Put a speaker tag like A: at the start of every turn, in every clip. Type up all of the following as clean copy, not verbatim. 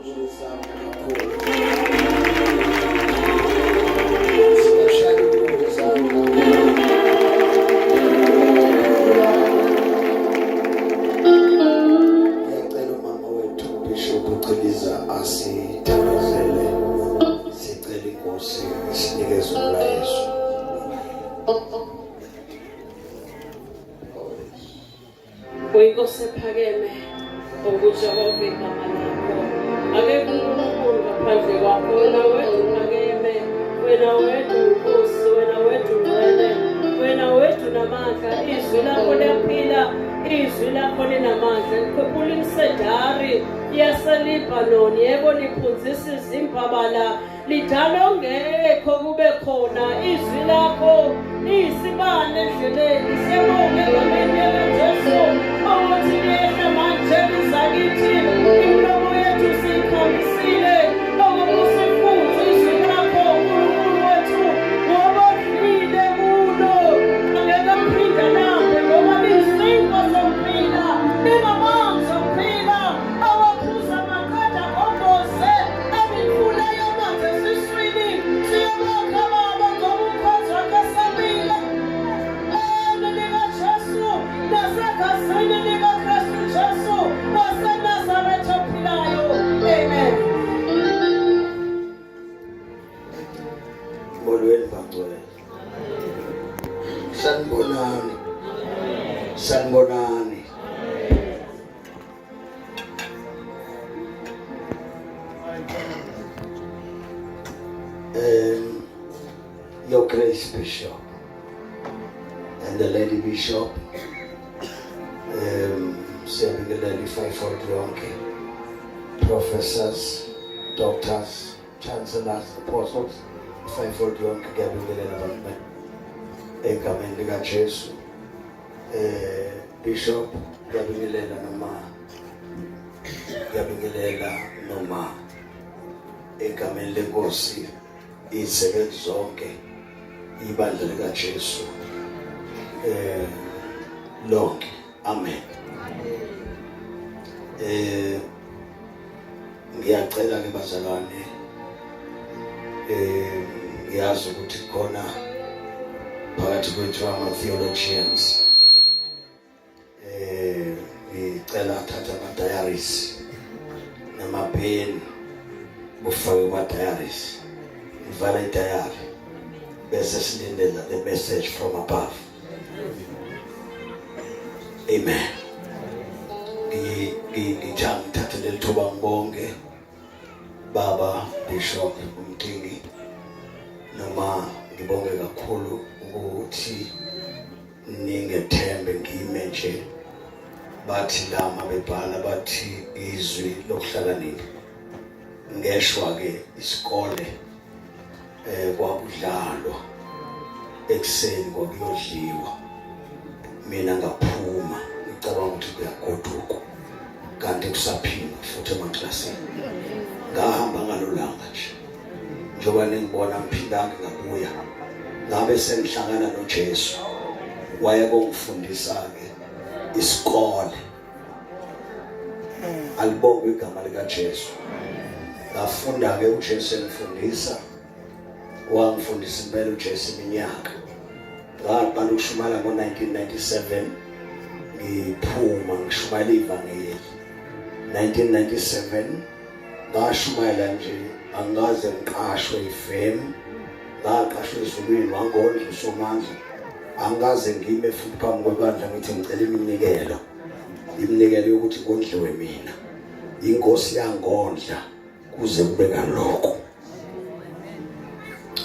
A: Chiliza asithandazele sicela inkosi isinikeze umlayezo.
B: Uyinkosi ephakeme ukuthi akove igama lakho. Akekho uNkulunkulu ngaphandle kwakho. Wena wedwa uphakeme, wena wedwa unkosi, wena wedwa ungcwele, wena wedwa unamandla. Izwi lakho liyaphila, izwi lakho linamandla. Likhuphula imisedari yaseLibanoni, yebo liphunzisa izimbabala, lidala ongekho kube khona. Izwi lakho liyisibane endleleni. Siyabonga egameni likaJesu ukuthi liyehla manje lizakithi. Imilomo yethu siyikhamisile okubusifuza izwi lakho uNkulunkulu wethu, ngoba udlile kulo. Angeke aphinde lambe ngoba liyizinto zokuphila, lingamanzi okuphila awaphuza amaqeda agomboze abifuna yamanzi esiswini. Siyabonga Baba ngoba umkhosi wakho esabile. LikaJesu nasegazini likaKristu Jesu waseNazaretha ophilayo. Amen.
A: Molweni bangcwele. Sanibonani. Sanibonani. Your Grace Bishop and the Lady Bishop, siyabingelela 540 yonke, professors, doctors, chancellors, apostles, 540 yonke ngiyabingelela abantu egameni likaJesu. Bishop ngiyabingelela noma egameni lenkosi izisebenzi zonke ibandla likaJesu lonke. Amen. Ngiyacela ke bazalwane, ngiyazi ukuthi khona phakathi kwethu ama-theologians, ngicela athatha ama-diaries namapeni bufake ama-diaries, ivala i-diary bese silindela the message from above. Amen. Ngithathe leli thuba ngibonge Baba Bishop Umtingi, noma ngibonge kakhulu ukuthi ningethembe ngime nje. Bathi lama bebhala bathi izwi lokuhlakanipha. Ngeshwa ke isikole kwakudlalwa ekseni kwakuyodliwa, mina ngaphuma ngicabanga ukuthi kuyagoduka kanti kusaphindwa futhi emaklasini. Ngahamba ngalolanga nje njengoba ningibona ngiphindanga ngabuya, ngabe sengihlangana noJesu wayekongifundisa ke isikole. Alibonge igama likaJesu. Ngafunda ke uJesu engifundisa, wangifundisa impela uJesu iminyaka. Ngaqala ukushumayela ngo-1997 ngiphuma ngishumayela ivangeli. 1997 ngashumayela nje, angaze ngiqashwe iFem, ngaqashwe ezulwini wangondla uSomandla. Angaze ngime futhi phambi kwebandla ngithi ngicela iminikelo yokuthi kondliwe mina. Inkosi yangondla kuze kube kalokho.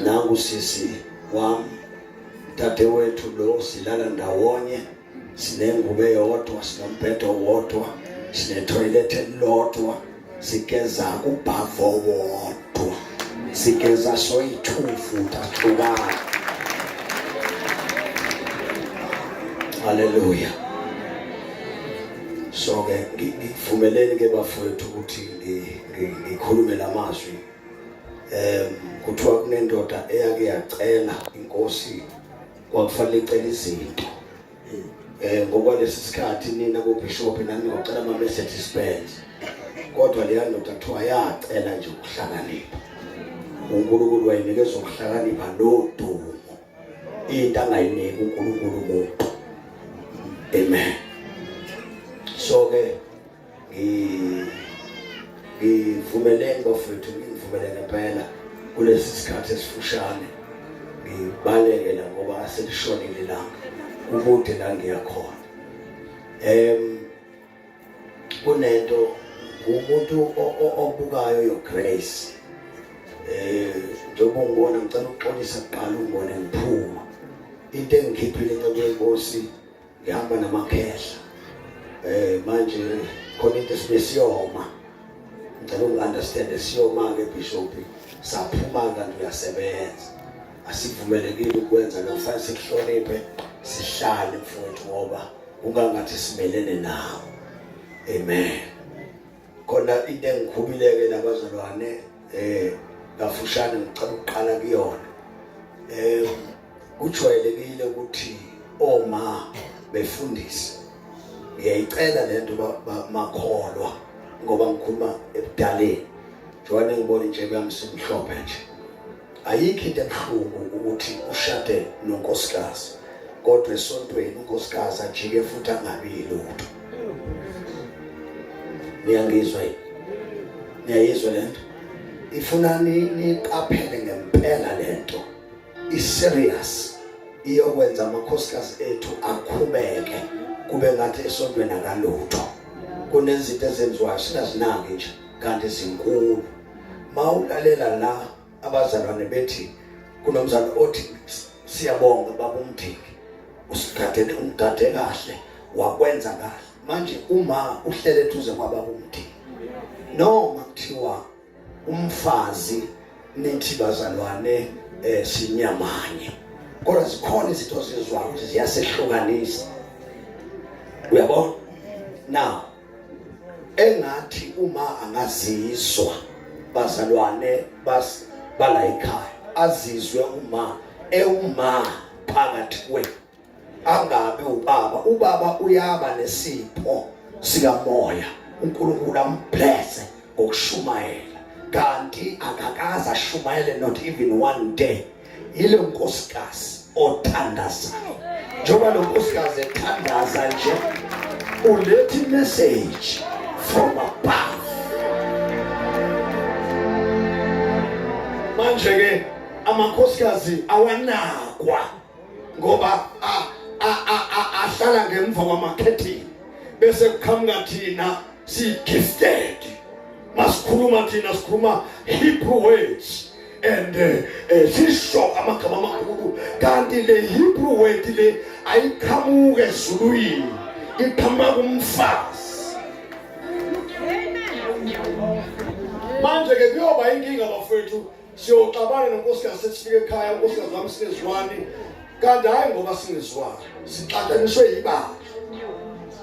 A: Nangu sisi wami, dadewethu lo, silala ndawonye, sinengubo eyodwa, sinombhedo owodwa, sinetoilet elilodwa, sigeza kubhavo wodwa, sigeza soyithufu tahlukana. Hallelujah. So ke ngivumeleni ke bafowethu ukuthi ngikhulume lamazwi. Kuthiwa kunendoda eyake yacela inkosi, kwakufanele icela izinto. Ngokwalesi sikhathi nina kuBishop nani ngicela ama-messages bands. kodwa leya ndoda kuthiwa yacela nje ukuhlakanipha. uNkulunkulu wayinikeza ukuhlakanipha nodumo, into angayiniki uNkulunkulu umuntu. Amen. So ke ngivumelene bafethu, ngivumelene phela kulesi sikhathi esifushane, ngibaleke la ngoba aselishonile ilanga ukude la ngiyakhona. Kunento umuntu obukayo yo Grace, njengoba ngibona ngicela ukuxolisa kuqala ungibone ngiphuma into engikhiphile into kwenkosi, ngihamba namakhehla. Manje khona into esiyoma, ngicela uku-understand siyoma ke bishop, saphuma kanti uyasebenza, asivumelekile ukwenza lokho, fanele sikuhloniphe, sihlale mfowethu ngoba ungangathi simelene nawe. Amen. Khona into engikhulileke labazalwane ngafushane ngicela ukuqala kuyona. Kujwayelekile ukuthi oma befundisi, ngiyayicela lento makholwa ngoba ngikhuluma ebudaleni, njengoba ngibona nje bamsimhlophe nje. Ayikho into ebuhlungu ukuthi ushade nonkosikazi kodwa esontweni unkosikazi ajike futhi angabi lutho. Niyangizwa yini? Niyayizwa lento? Ifuna niqaphele ngempela lento. I-serious iyokwenza amakhosikazi ethu akhubeke kube ngathi esontweni akalutho. Kunezinto ezenziwayo singazinaki nje kanti zinkulu. Mawulalela la abazalwane bethi kunomzalo othi siyabonga baba uMdiki, usigadele umgade kahle, wakwenza kahle. Manje uma uhlele eduze kwababa uMdiki noma kuthiwa umfazi nithi bazalwane sinyamanye, kodwa zikhona izinto zizwayo ukuthi ziyasehlukanisa. Uyabona? Now engathi uma angazizwa bazalwane bala ekhaya, azizwe uma phakathi kwenu, angabe ubaba uyaba nesipho sikamoya, uNkulunkulu amblesse ngokushumayela, kanti akakaza shumayele not even one day. Ile nkosikazi othandazayo, njengoba lo nkosikazi ethandaza nje, ulethi message from above. Manje ke amakhosikazi awanakwa ngoba ahlala ngemva kwamakhethini, bese kuqhamuka thina si gifted, masikhuluma thina sikhuluma Hebrew words and sisho amagama amakhulu, kanti le Hebrew word le ayiqhamuke ezulwini, iqhamuka kumfazi. Manje ke kuyoba inkinga bafethu, siyoxabana nonkosikazi sesifike ekhaya, unkosikazi wami singezwani, kanti hayi ngoba singezwani, sixaxaniswe ibandla.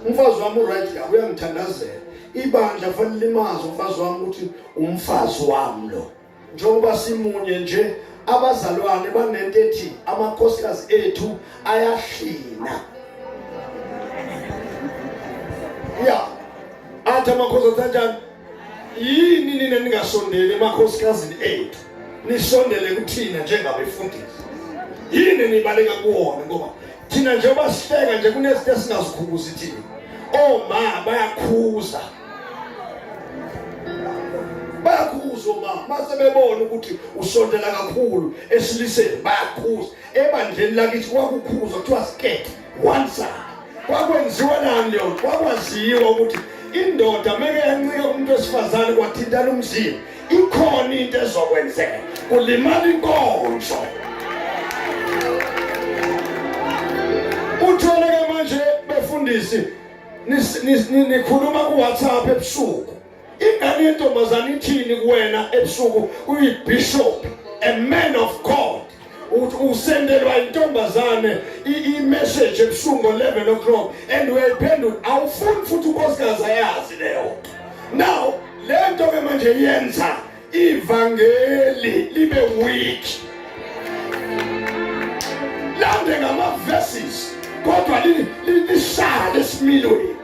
A: Umfazi wami uright uyangithandazela, ibandla fanele limazi umfazi wami ukuthi umfazi wami lo. Njengoba simunye nje, abazalwane banento ethi amakhosikazi ethu ayahlina. Ya athi amakhosikazi kanjani? Yini nina ningasondele emakhosikazi ethu, nisondele kuthina njengabefundisi? Yini nibaleka kuwona ngoba thina njengoba sihleka nje kunezinto esingazikhubuzi thina. Oma bayakhuza oma, mase bebona ukuthi usondela kakhulu esiliseni, bayakhuza. Ebandleni lakithi kwakukhuza kuthiwa skate one side. Kwakwenziwa nani leyo? Kwakwaziwa ukuthi indoda meke yancika umuntu wesifazane kwathintana umzimba, ikhona into ezokwenzeka, kulimala inkonzo. Utholeke manje befundisi nikhuluma ku WhatsApp ebusuku, ingane yentombazane ithini kuwena ebusuku, uyibishop, a man of God, usendelwa intombazane i-message ebusuku 11 o'clock and uyayiphendula, awufuni futhi unkosikazi ayazi leyo. Now lento ke manje yenza ivangeli libe weak, lande ngama verses kodwa lishaya lesimilweni.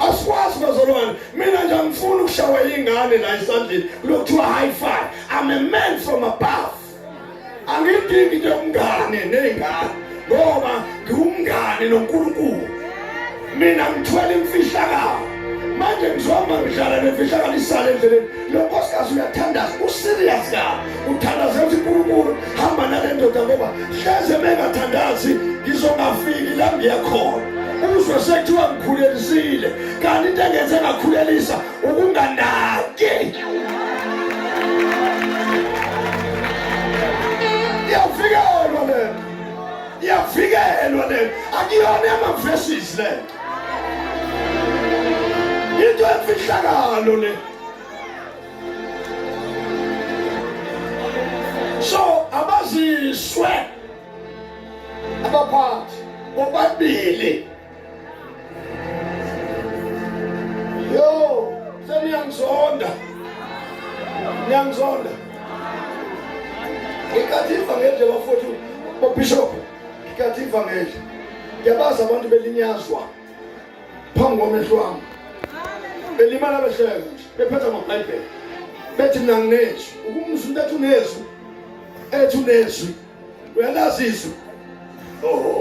A: Asikwazi bazalwane, mina nje angifuni ukushawa ingane la esandleni kulokuthiwa high five. I'm a man from above. Angidingi nje umngane nezingane ngoba ngiwumngane noNkulunkulu. Mina ngithwele imfihlakalo. Manje ngizohamba ngidlala nemfihlakalo isale endleleni. Lo nkosikazi uyathandaza, userious ka. Uthandazela uNkulunkulu, hamba nale ndoda ngoba hleze mengathandazi ngizongafiki la ngiya khona. Uzwe sekuthiwa ngikhulelisile, kanti into engenze ngakhulelisa ukunganaki. Iyafikelwa le. Iyafikelwa le. Akuyona ama-verses le. Into emfihlakalo le. So abaziswe abaphathi bobabili. Yo, seniyangizonda. Niyangizonda. Ngikathi ngeje bafowethu boBishop. Ngikathi ngeje. Ngiyabaza abantu belinyazwa phambi kwamehlo wami. Belimala behleka nje. Bephetha amaBhayibheli. Bethi mina nginezwi. Ukumzwa into ethi unezwi. Ethi unezwi. Uyalazi izwi. Oh.